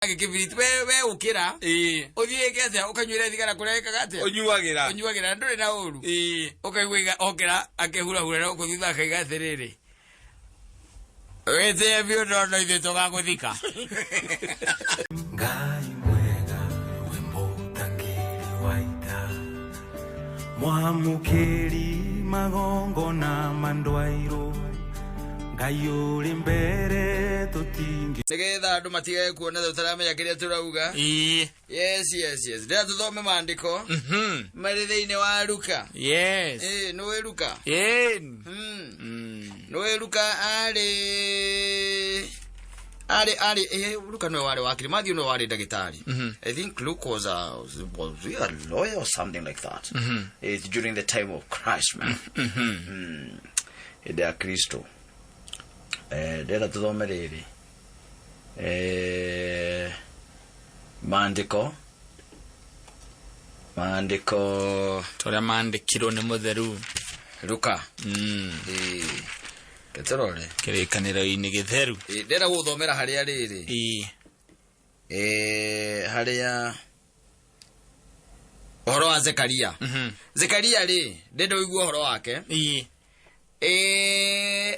Kibiriti we ukira uthie kete ukanyuira thigara kureka gate unyuagira ndure na uru ukaigwa okira akehura hura no kuthitha akaiga thiriri wete bio no ithe tugaguthika ngai mwega wimbo tangiri waita mwamukiri magongo na mandwairo ngai uri mbere tutingi nigetha andu matige kuona tutaramenya kiria turauga yes ndia tuthome maandiko mari thiini wa Luka no Luka no Luka ali Luka no wale wakiri Matthew no wale dagitari. I think Luke was a lawyer or something like that. It's during the time of Christ, man. Ede Kristo dera tuthome riri maandiko toria maandikirwo ni mutheru Luka keterore kirikaniro-ini githeru ndera guthomera haria riri haria ohoro wa Zekaria Zekaria ri ndendo igua ohoro wake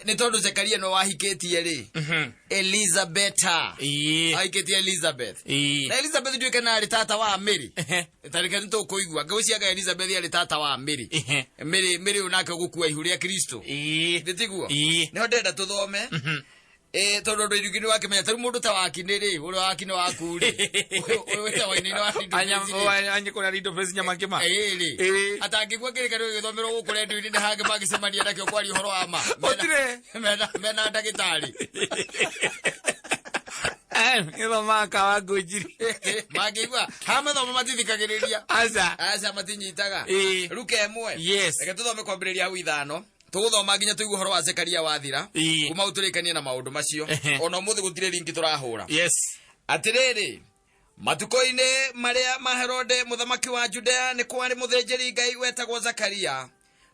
ni tondu Zekaria no wahikitie ri Elizabeth ahikitie Elizabeth na Elizabeth ndio kana ari tata wa Mary tarika nito kuigua ngauciaga Elizabeth ari tata wa Mary Mary unake gukua ihu ria Kristo nditiguo no ndenda tuthome tondu ndu irugini wake menya taru mundu ta wakini ri uri wakini waku ri weta waini wa anyikora rindo pesi nyamakima atangigwa kirikano githomerwo guku rendu ini hange magicemania nakio kwari uhoro wa ma mena ndagitari ilo maka wagujiri magigwa hamathomo matithikagiriria aca matinyitaga Luka 1 reke tuthome kwambiriria hau 5 tuguthoma nginya tuigu horo wa Zekaria wathira kuma uturikania na maundu macio ona muthi gutire linki turahura atiriri matuko-ini maria ma Herode muthamaki wa Judea ni kwari muthenjeri Ngai wetagwo Zakaria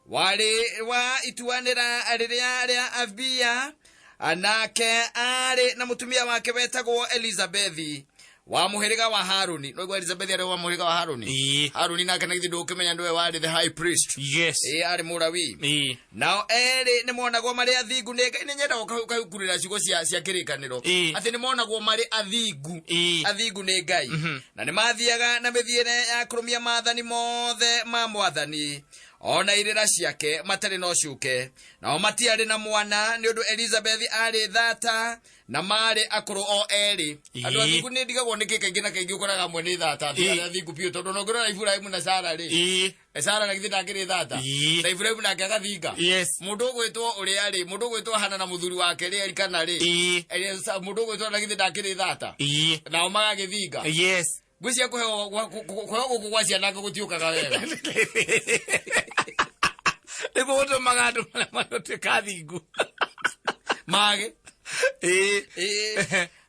wari wa ituanira riria Abia anake ari na mutumia wake wetagwo Elizabeth wa muhiriga wa Haruni no Elizabeth ari wa muhiriga wa Haruni Haruni nake na githindo ukimenya ndiwe wari the high priest ari murawi nao eri ni monagwo mari athingu ni Ngai ni nyenda gukurira ciugo cia kirikaniro ati ni monagwo mari athingu ni Ngai na ni mathiaga na mithiire ya kurumia maathani mothe ma mwathani ona irira ciake matari no cuke nao matiari na mwana ni undu Elizabeth ari thata na mari akuru o eri andu athingu ni ndigagwo ni kikaingi na kaingi ukoraga mwe ni thata athingu pio tondu no ngora Ibrahim na Sara ri Sara na githina ngiri thata na Ibrahim na akagathinga mundu gwitwo uri ari mundu gwitwo hana na muthuri wake ri erikana ri mundu gwitwo na githina ngiri thata nao magagithinga gwisia kuheo guku gwa ciana gutiukaga wega niko woto magatu manote kathingu mage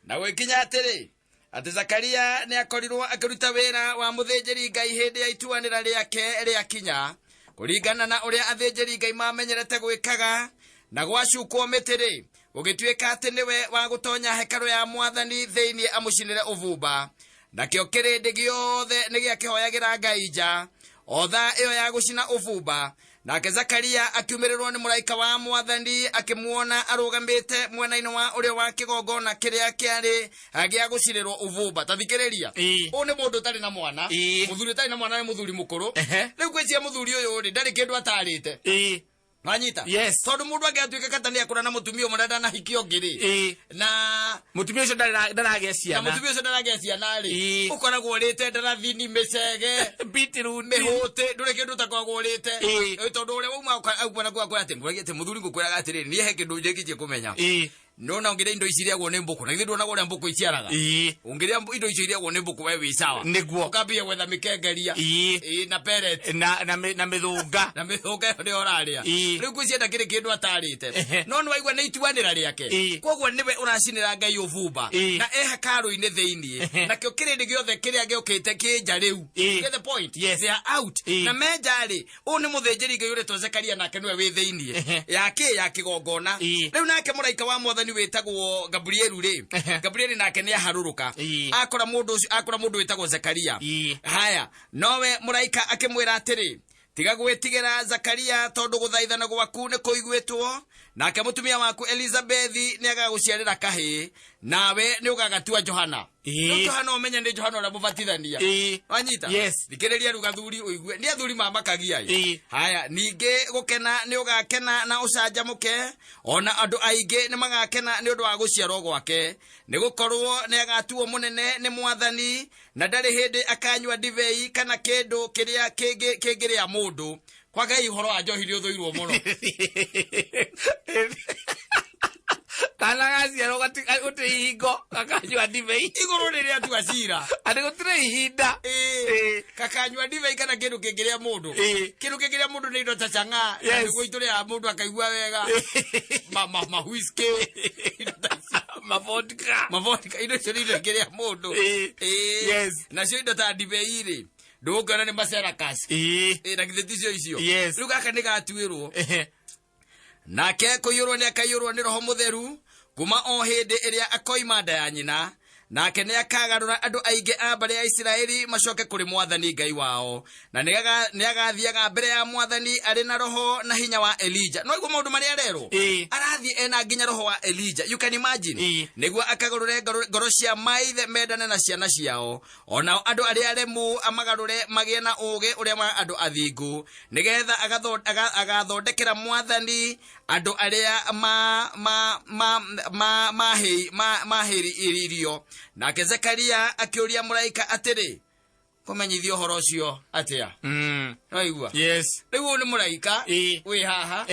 na gwikinya atiri ati Zakaria ni akorirwo akiruta wira wa muthenjeri Ngai hindi ya ituanira riake ria kinya kuringana na uria athenjeri Ngai mamenyerete gwikaga na gwacukwo mitiri ugituika ati niwe wa gutonya hekalu ya mwathani thiini amucinire uvumba nakio kirindi giothe ni giakihoyagira Ngai nja otha iyo ya gucina uvumba nake Zakaria akiumirirwo ni muraika wa mwathani akimuona arugamite mwena-ini wa urio wa kigongona kiria kiari agia gucirirwo uvumba tathikiriria u ni mundu tari na mwana muthuri tari na mwana ni muthuri mukuru riu gwicia muthuri uyu ri ndari kindu atarite Manyita tondu mundu angiatuika katani akura na mutumia umwe ndana hikio ngiri na mutumia ucio ndarageciana na mutumia ucio ndarageciana ri ukoragwo urite ndarathini micege bitiru mihuti nduri kindu takoragwo urite tondu uria wauma aukwana kwa ati nguragite muthuri ngukwiraga atiriri ni he kindu njekitie kumenya no na ngire indo iciriagwo ni mbuku na githiro na gore mbuku iciaraga ungiria indo iciriagwo ni mbuku wewe isawa niguo ukambia gwetha mikengeria na pellet na mithunga ni oraria riu gwicienda kiri kindu atarite no ni waigwa ni ituanira riake kogwo niwe uracinira Ngai uvumba na hekalu-ini thiini na kio kirindi giothe kiria giukite kinja riu get the point they are out na menjari u ni muthenjeri Ngai uretwo Zekaria nake niwe wi thiini yake ya kigongona riu nake muraika wa mwathani muthoni wetagwo Gabriel ri Gabriel nake ni aharuruka akora mundu wetagwo Zakaria haya nowe muraika akimwira atiri tiga gwetigera Zakaria tondu guthaithana gwaku ni kuiguitwo nake mutumia waku Elizabeth ni agaguciarira kahi nawe ni ugagatua Johana Johana omenya ni Johana ora mubatithania wanyita thikiriria rugathuri uigue ni athuri mamakagia haya ninge gukena ni ugakena na ucanjamuke ona andu ainge ni magakena ni undu wa guciarwo gwake ni gukorwo ni agatuo munene ni mwathani na ndari hindi akanywa divei kana kindu kiria kingiria mundu kwa Ngai horo wa njohi ri uthuirwo muno kana gaciarwo gatika utihingo kakanywa divei iguru riria tu acira ati gutire ihinda kakanywa divei kana kindu kingiria mundu kindu kingiria mundu ni indo ta changa niguo ituria mundu akaigua wega ma whisky ma vodka indo cio indo kingiria mundu na cio indo ta divei ri ndugana ni macera kasi na githeticio icio riu gaka ni gatuirwo nake kuyurwo ni akayurwo ni roho mutheru kuma o hindi iria akoima nda ya nyina nake ni akagarura andu ainge a mbere ya Isiraeli macoke kuri mwathani Ngai wao na ni agathiaga mbere ya mwathani ari na roho na hinya wa Elijah no iguo maundu mari arero arathie ena nginya roho wa Elijah you can imagine niguo akagarure ngoro cia maithe mendane na ciana ciao ona andu ari aremu amagarure magie na uge uria ma andu athingu nigetha agathondekera mwathani andu aria mahiri iririo nake Zakaria akiuria muraika atiri kumenyithio horo ucio atia waigua riu ni muraika wi haha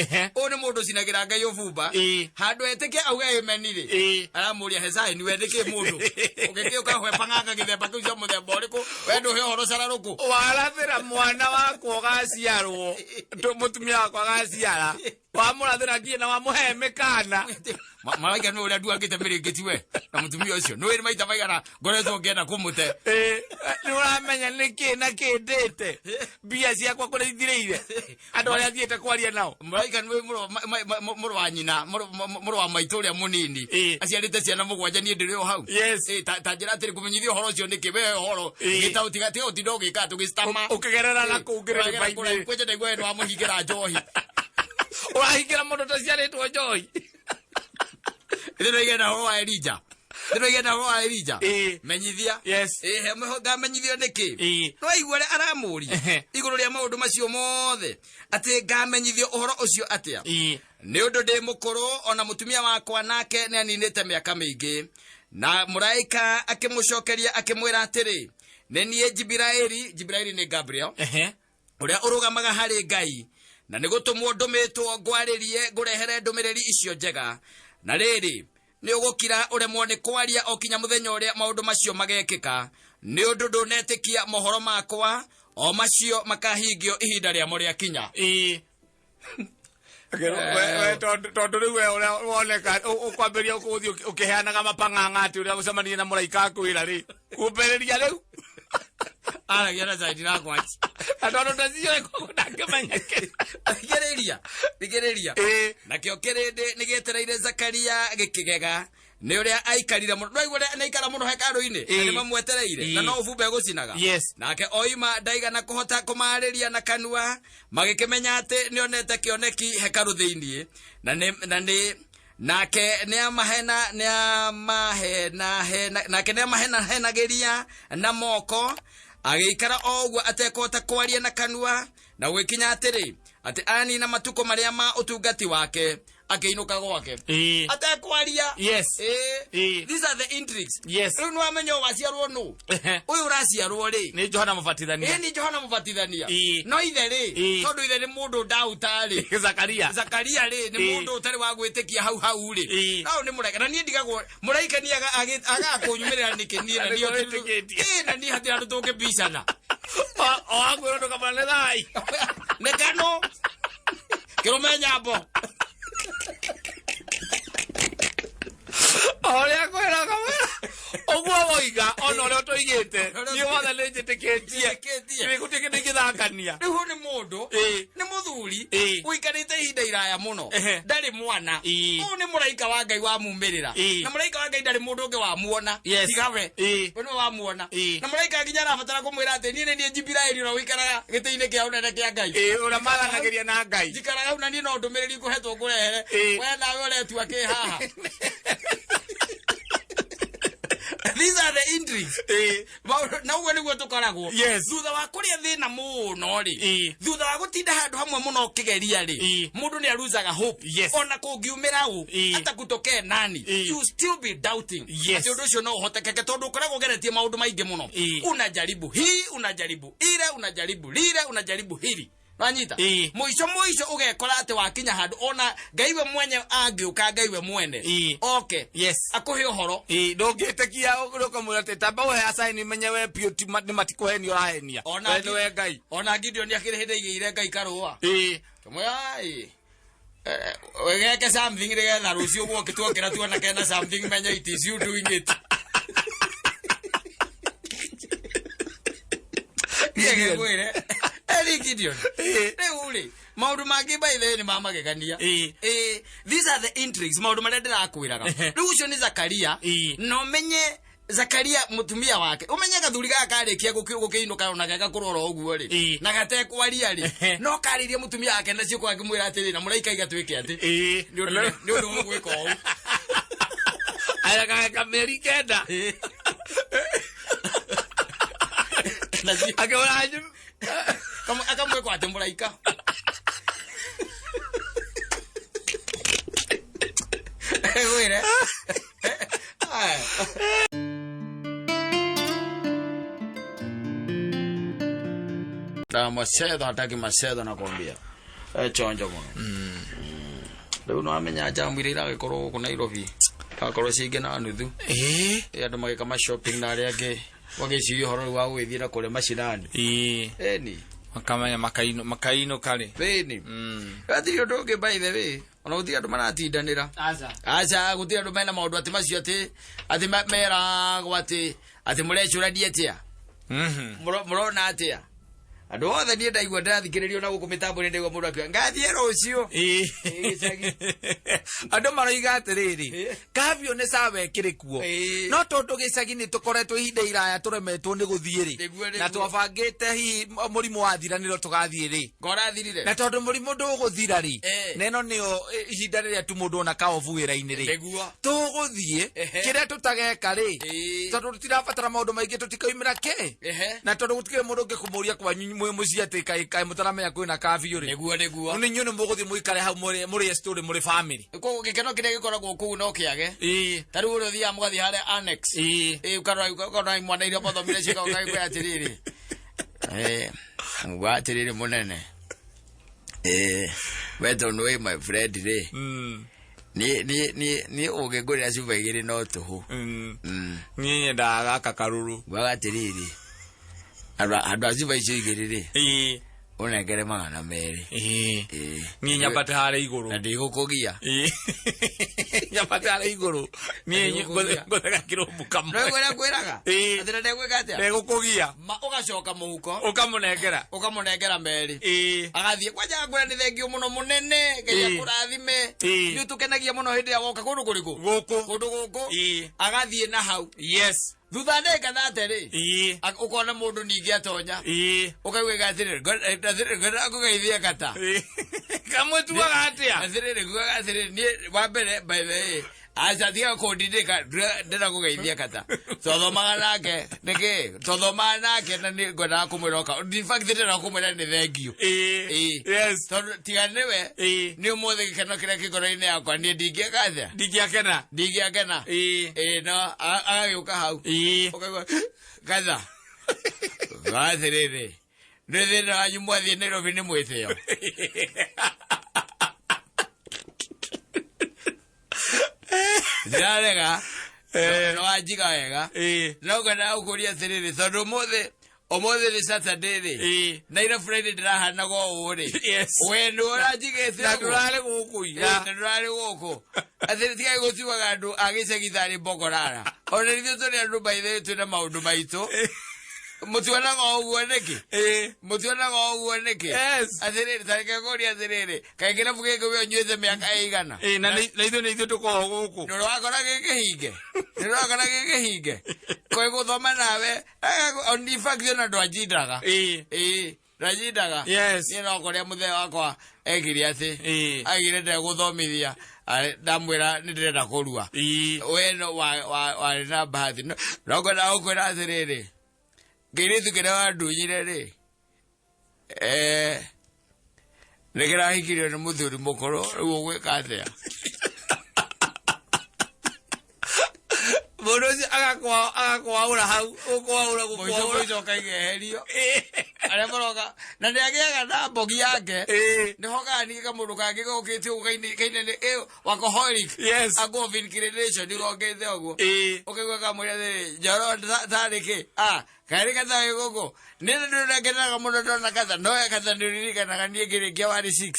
ni mundu cinagira Ngai uvumba handu etike auge imenire aramuria Hezai ni wendike mundu ugikio kahwe panganga githemba kiu cio muthemba uriku wendu he horo cararuku warathira mwana wakwa gaciarwo mutumia wakwa gaciara wamurathira ngie na wamuhe mikana maraika no uria nduangite mirigiti we na mutumia ucio no iri maita maigana ngoretwo ngienda kumute ni uramenya niki na kindite bia ciakwa kuri ithiriire andu aria thiete kwaria nao maraika ni muru wa nyina muru wa maitu uria munini aciarite ciana mugwanja ni ndiri o hau tanjira atiri kumenyithio horo ucio niki we horo gita utigati utindo gika tugistama ukigerera na kuungirira baini kweje ndaigwe no amuhingira njohi urahingira mundu taciaritwo njohi ithiro igena horo wa Elijah menyithia he mehoga menyithio niki no igwere aramuri iguru ria maundu macio mothe ati ngamenyithio uhoro ucio atia ni undu ndi mukuru ona mutumia wakwa nake ni aninite miaka mingi na muraika akimucokeria akimwira atiri ni nie Jibraili ni Gabriel uria urugamaga hari Ngai na nigutumwo ndumitwo ngwaririe ngurehere ndumiriri icio njega na riri ni ugukira uremwo ni kwaria okinya muthenya uria maundu macio magekika ni undu ndunetikia mohoro makwa o macio makahingio ihinda ria mo ria kinya tondu riu uria woneka ukwambiria ukuthi ukiheanaga mapang'ang'a ati uria gucemania na muraika akwira ri kumbiriria riu aragia na zaidi na kwachi atondo tacio eko ndakemanyake thigiriria nakio kirindi nigetereire Zakaria gikigega ni uria aikarire muno no igure naikara muno hekaru-ini ni mamwetereire na no uvumbe gucinaga nake oima ndaigana kuhota kumariria na kanua magikimenya ati nionete kioneki hekaru thiini na ni nake ne amahenageria na moko agikara ogwa atekota kwaria na kanua na gwikinya atiri ati ani na matuko maria ma utungati wake akiinuka gwake atekwaria these are the intrigues riu no amenyo waciarwo no uyu uraciarwo ri ni Johana mubatithania no ithe ri tondu ithe ni mundu ndautari Zakaria ri ni mundu utari wa gwitikia hau ri no ni muraika na ni ndigagwo muraika ni agakunyumirira nikini na ni hatira tutunge bicana o agwiro ndo kamane thai nekano kirumenya mbo oria kwera kamera ogwo boiga ono le igete ni wona leje teketie ni gutike ndingithakania riu ni mundu ni muthuri uikarite ihinda iraya muno ndari mwana u ni muraika wa Ngai wa mumirira na muraika wa Ngai ndari mundu ungi wa muona tigawe we wa muona na muraika nginya arabatara kumwira ati ni njibirairi no wikaraga gite-ini kia unene kia Ngai ura maranagiria na Ngai jikaraga una ni no ndumiriri kuhetwo kurehere we nawe uretua ki haha. These are the intrigues. Na uwe niguo tukoragwo. Thutha wa kuria thina muno ri. Thutha wa gutinda handu hamwe muno kigeria ri. Mundu ni aruzaga hope. Ona kungiumira u hata kutoke nani. You still be doubting. Ati undu ucio no uhotekeke tondu ukoragwo geretie maundu maingi muno. Unajaribu hii, unajaribu ile, unajaribu lile, unajaribu hili. Wanyita muico ugekora ati wakinya handu ona Ngaiwe mwenye angiuka Ngaiwe mwene akuhe uhoro ndungitekia uguruka murate tamba we asaini menyewe pio ni matikuheni urahenia we Ngai ona Gideon akire hinde igire Ngai karua kamwe wegeke something regetha rucio gwoke twokera tuona kena something menye it is you doing it. Gideon uli maundu mangi by the ni mama gegania these are the intrigues maundu maria ndirakwiraga riu ucio ni Zakaria no menye Zakaria mutumia wake umenye gathuri ga karikia gukiinuka ona gaga kurora uguo ri na gate kwaria ri no karirie mutumia wake na cio kwake mwira ati na muraika igatwike ati ni undu gwika u aya ga Amerikenda akawaraje kama akamwe kwa tembulaika were da masedo hataki masedo nakwambia chonjo muno leo no amenya jamwirira gikoro ku Nairobi akoro cige na nuthu andu magika ma shopping na aria angi wageci horo wa gwithira kure macindani ni makamanya makaino kale ni ati undu ungi by the way ona uthi andu maratindanira aca guti andu mena maundu ati macio ati mera gwati ati murecuradia atia murona atia andu othe ni ndaigua ndathikiririo na guku mitambo ni ndaigua mundu akio ngathie rucio andu maroiga atiriri kavio ne sawe kirikuo no tondu gicagi ni tukoretwo ihinda iraya turemetwo ni guthie ri na twabangite hi murimu wa thiraniro tugathie ri ngorathirire na tondu murimu nduguthira ri neno nio ihinda riria tu mundu ona kaovu wira-ini ri tuguthie kiria tutageka ri tondu tutirabatara maundu maingi tutikoimira ke na tondu gutike mundu ngikumuria kwanyu mwe muciate kai mutaramenya kwina kavio ri neguo ni nyune muguthi muikare hau muri story muri family ko gikeno kire gikoragwo ku no kiage taru uri thia mugathi hare annex ukara mwana iria bothomire cika ugaikwa atiriri ngwa atiriri munene weto no my friend re ni ugegurira cuba igiri no tuhu ni ndaga kakaruru wagatiriri Aba azuba igirire unengere magana meri ni nyambate hare iguru na ndigukugia nyambate hare iguru ni ngothega kirombu kamwe no gwera gweraga athira ndegweka atia ndigukugia ugacoka muhuko ukamunengera meri agathie kwaja ngwera ni thengio muno munene ngai kurathime ni tukenagia muno hindi ya goka kundu kuriku guku agathie na hau thutha ndeka thate ri ukona mundu ningi atonya ukaiwe gathire ngogeithia kata kamwe tuaga atia athire gugathire ni wa mbere by the way acathia kundindika ndira kugeithia kata thothomaga nake niki thothomaga nake na ni ngwenda kumwiroka in fact ndira kumwira ni thengio tondu tiga niwe ni umuthi gikeno kiria kigoro-ini yakwa ni ndingiakena no agagiuka hau ukaigua gatha gathiriri ni thina wanyu mwathie Nairobi ni mwithio ndarega no ajiga wega no ngwenda gukuria atiriri tondu muthi Omothe ni Saturday ri. Na ira Friday ndirahana go uri. Yes. We ndora jigete. Na ndurale guku ira. Na ndurale guku. Athiri tiga gutuwa gandu agicegithari bogorara. Ona ithio turi andu baithe twina maundu maitu. Mutuana go uguo niki. Mutuana go uguo niki. Yes. Athiri tareke gori athiri. Kaigera buge go nyuethe miaka igana. Na ithio tuko guku. Ndoro wakora geke hinge. Ndoro wakora geke hinge. Koi guthoma nawe. On fact na ndo ajindaga. Rajidaga. Yes. Ni no koria muthe wakwa egiri ati. Agire nde guthomithia. Ndamwira ni ndirenda kurua. We no wa na bathi. No kwenda ukwira athiriri. Ngiritu kira wandunyire ri. Nekira hikirio ni muthuri mukoro riu gwika atia. Bonozi agakwa ura hau ukwa ura gukwa boizo kaigeherio ale moroga na ndiagiaga na bogi yake ni hoga ni kamundu kangi gokiti ugaini kaine wakoholic ago vinculation igogete oguo ukigwa kamuri athiri njoro thariki kari katha gogo ni ndiragenaga mundu ndona katha no katha ndiririkanaga nie ngirikia wari 6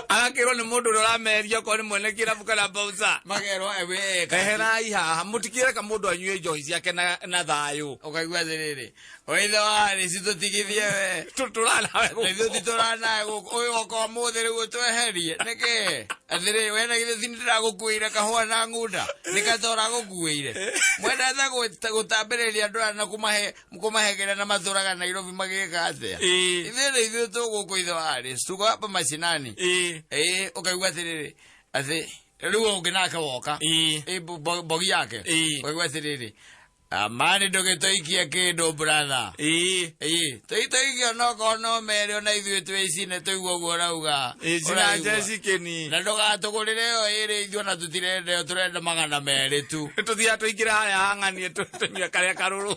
agakirwo ni mundu urameria ko ni mwene kirabu kana bauza magero ewe kaherai haha mutikire ka mundu anyue joys yake na thayo ukaigwa thiriri oithe wari citutigithie we tuturana we ithu titurana uyu oko muthi riu tweherie niki athiri we na githe thindira gukuire kahua na ngunda nikatora gukuire mwenda tha gutambiriria andu na kumahegera na mathuraga Nairobi magika atia ithu tuguku ithe wari tuko hapa mashinani ukaigwa thiriri athi riu unginake woka bogi yake ukaigwa thiriri Amani ndugitoikia kindu brother. Toitoikia no kono mere na ithuĩ twĩcine tũigua guo rauga. Icina njecikeni. Na ndugatũgũrĩre yo ĩrĩ ithuĩ na tũtirenda yo tũrenda 200 tu. Tũthia tũingĩra haya hang'anie tũnyua karĩa karũrũ.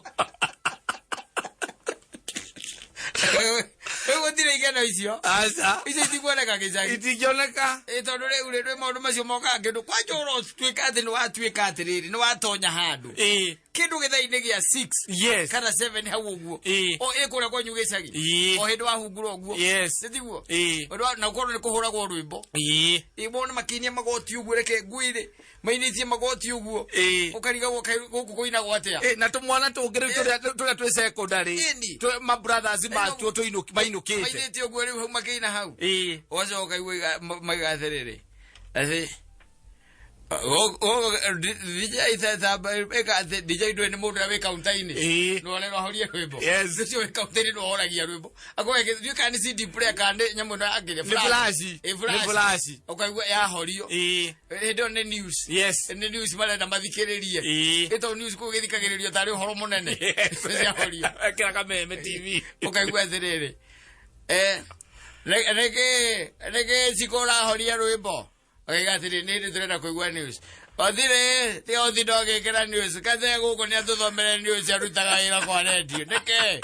Wewe ndire igeno icio. Aca. Icio itikuoneka gĩcagi. Itingĩoneka. Tondũ rĩu rĩ maũndũ macio moka kĩndũ kwanja ũratuĩka atĩ nĩwatuĩka atĩrĩrĩ nĩwatonya handũ. Kindu githaini gia 6 yes kana 7 hau uguo o ikura kwa nyuge cagi o hindu wahungurwo uguo ndiguo na ukorwo ni kuhuragwo rwimbo ibo ni makinia magoti uguo reke nguire mainitie magoti uguo ukariga guku kuina gwatia na tumwana tungire turia twi secondary ma brothers matu tuinuki mainukite mainitie uguo riu makina hau wazo ukaigwa magathiriri athi DJ thaba eka DJ ndo ni mundu ya counter-ini no le rohorie rwimbo cio we counter-ini no horagia rwimbo akoe githio kan CD player kande nyamu na agire flash okaigwa ya horio ndo ne news ne news mara na mathikiririe ito news ko githikagiririo tari uhoro munene ya horio ekira kameme TV okaigwa thiriri rege sikora horia rwimbo oiga thiri ni turenda kuigwa news othire ti othindo gikira news kathe guku ni atuthomere news arutaga ira kwa radio nike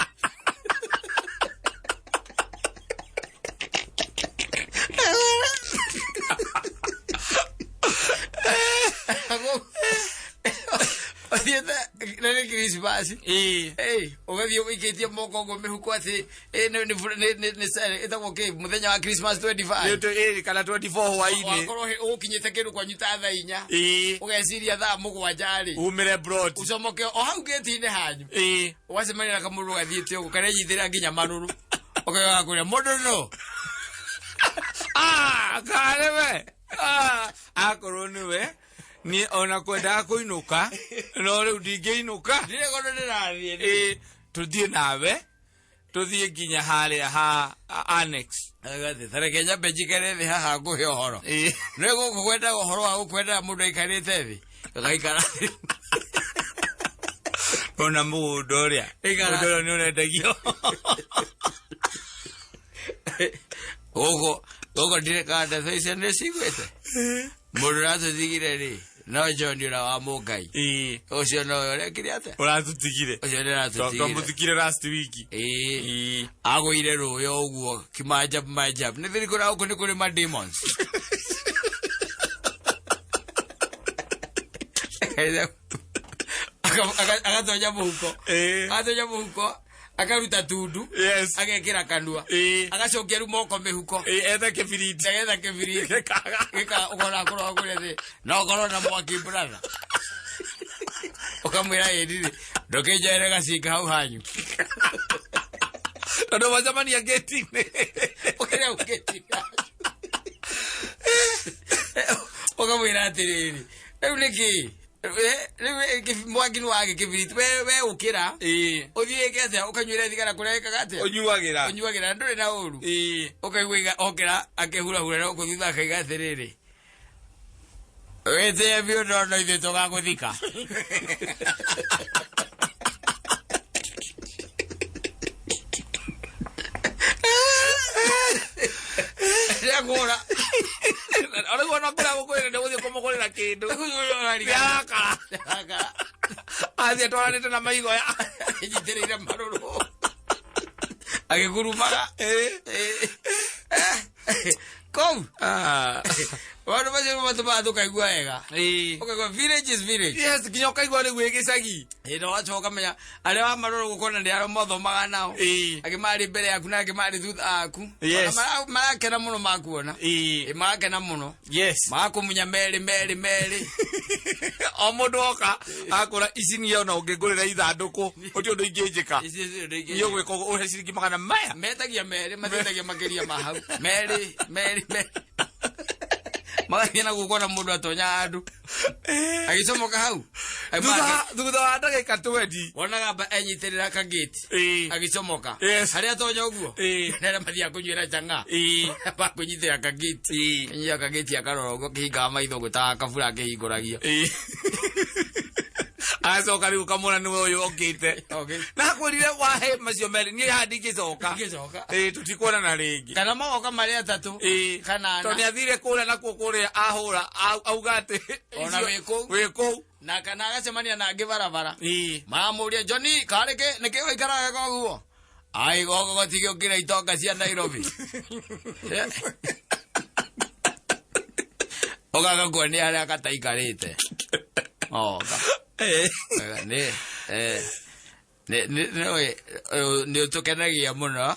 nene Christmas ugathio wikitie moko ngo mihuko ati ni sare itago ke muthenya wa Christmas 25 kana 24 hwaini wakorwo ukinyite kindu kwa nyuta thaa 4 ugeciria thaa 7 umire broad ucomoke o hau geti-ini hanyu wacemania na kamuru gathiite ugu kana yithira nginya maruru ukaga kuria mundu no karewe akorwo niwe ni ona kwenda kuinuka no riu ndingĩinuka ndire gono ndĩrathiĩ tuthie nawe tuthie nginya haria ha annex agathi thareke nyambe njikare thi haha nguhe ũhoro nĩ gũkũ kwenda ũhoro wa gũkwenda mũndũ aikarĩte thĩ gaikara ona mũndũ ũrĩa nĩ ũrendagio gũkũ ndirĩ kanda thaa icio nĩ ciguĩte mũndũ ratũthigire rĩ no John ura wa Mungai ucio no urekire ate uratutigire ucio ni ratutigire twamuthikire last week agwire ruyo uguo kimajab ni thiri kura uko ni kuri ma demons agatonya muhuko akaruta tundu agekira kanua agacokia ru moko mihuko etha kibiriti gika ugora korwo gure no korwo na mwaki brother ukamwira yedi ndokenjere gacinga hau hanyu tondu wacamania gate-inĩ ukiria gate-inĩ ukamwira atiriri riu niki mwaki wage kibiriti we ukira uthiike atia ukanyuira thigara kuria kagate unyuagira nduri na uru ukaigwa okira akehura no kuthitha akaiga atiriri wete bio no ithe tugaguthika Agora ora gona kura gukwira ndio uthie kumugurira kindu yaka athie twaranite na maigo ya nyitiriire maruru agikurumaga kom wanu baje matuma tukaigua wega ukaigua village is village yes kinyo kaigua ni gwigicagi ino wachoka menya aria wa maruru gukona ndi aro mothomaga nao akimari mbere yaku na akimari thutha aku marakena muno makuona marakena muno makumunya meri o mundu oka akora icini ona ungigurira ithanduku uti undu ingijika iyo gwiko uri ciringi magana maya metagia meri matetagia makiria ma hau meri magathie na gukona mundu atonya andu agicomoka hau thutha wa ndagika 20 wonaga ba enyitirira ka gate agicomoka haria atonya uguo nere mathia kunyira changa ba kunyitira ka gate nyia ka gate akarora uguo kihinga maitho gutaga kabura kihinguragia acoka riu kamona niwe uyu okite na kwirire wahe macio meri ni handi gicoka tutikuona na ringi kana magoka mari atatu kana to ni athire kura na kukuria ahura augate ona wiko na kana agacemania na angi barabara mamuria Johnny kareke niki waikaraga koguo ai gogo gotigio ngira itonga cia Nairobi ogaga kwani aria kataikarite ni tukenagia muno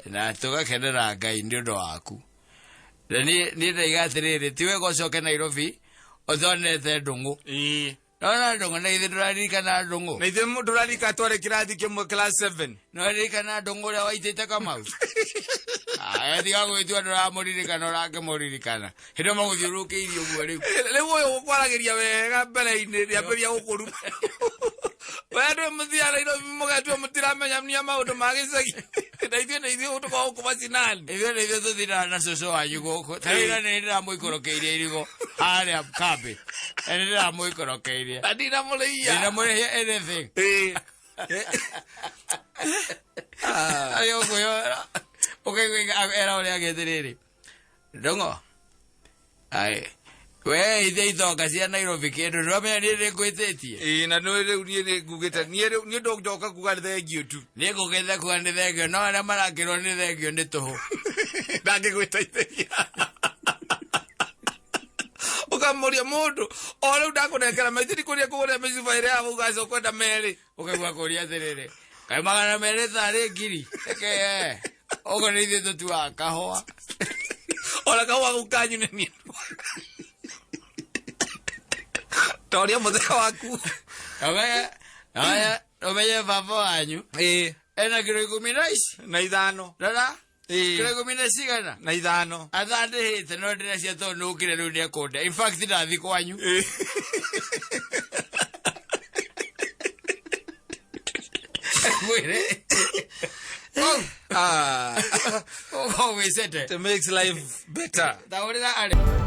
na tugakenera Ngai ni undu waku ni ndaiga atiriri tiwe gocoke Nairobi uthonete ndungu no ndungu na ithe nduraririkana ndungu na ithe nduraririka tware kirathi kimwe class 7 no ririkana ndungu uria waitite Kamau thiga gwitwa nduramuririkana urangemuririkana hindo maguthiurukiirie uguo riu uyu ukwaragiria wega mbere-ini riambiria gukuru wendu muthia Nairobi mugetwe mutiramenya maundu ma gicagi na ithuĩ tukoragwo kuma cinani ithuĩ tuthiraga na cucu wanyu guku tarĩra nĩ ndĩramũikorokeirie irigo harĩa kambi nĩ ndĩramũikorokeirie ndinamũrĩhia anything ayũkwĩyora ũkaigua era ũrĩa agĩthĩrĩrĩ ndũng'o ai we ithe itonga cia Nairobi kindu ndũramenya niĩ nĩngwĩtĩtie na rĩu niĩ nĩngugĩte niĩ ndũnjoka kuga nĩ thengio tu nĩngũgĩte kuga nĩ thengio no arĩa marakĩrwo nĩ thengio nĩ tũhũ ndangĩgwĩteithĩria ukamuria mundu o rĩu ndakũnengera maithiri kũrĩa kũgũrĩra mĩcuba ĩrĩa ya ugaca ũkwenda merĩ ũkaigua kũria atĩrĩrĩ kaĩ magana merĩ tarĩ ngiri eke ũguo nĩ ithuĩ tũtuaga kahũa ona kahũa kau kanyu nĩ niĩ toria muthenya waku umenye baba wanyu ena kiro 15 rara kiro 15 na 5 athandĩhĩte no ndĩracia tondũ nĩũkire rĩu nĩekũnda in fact ndathi kwanyu mwĩre wĩcete to makes life better taũrĩra arĩ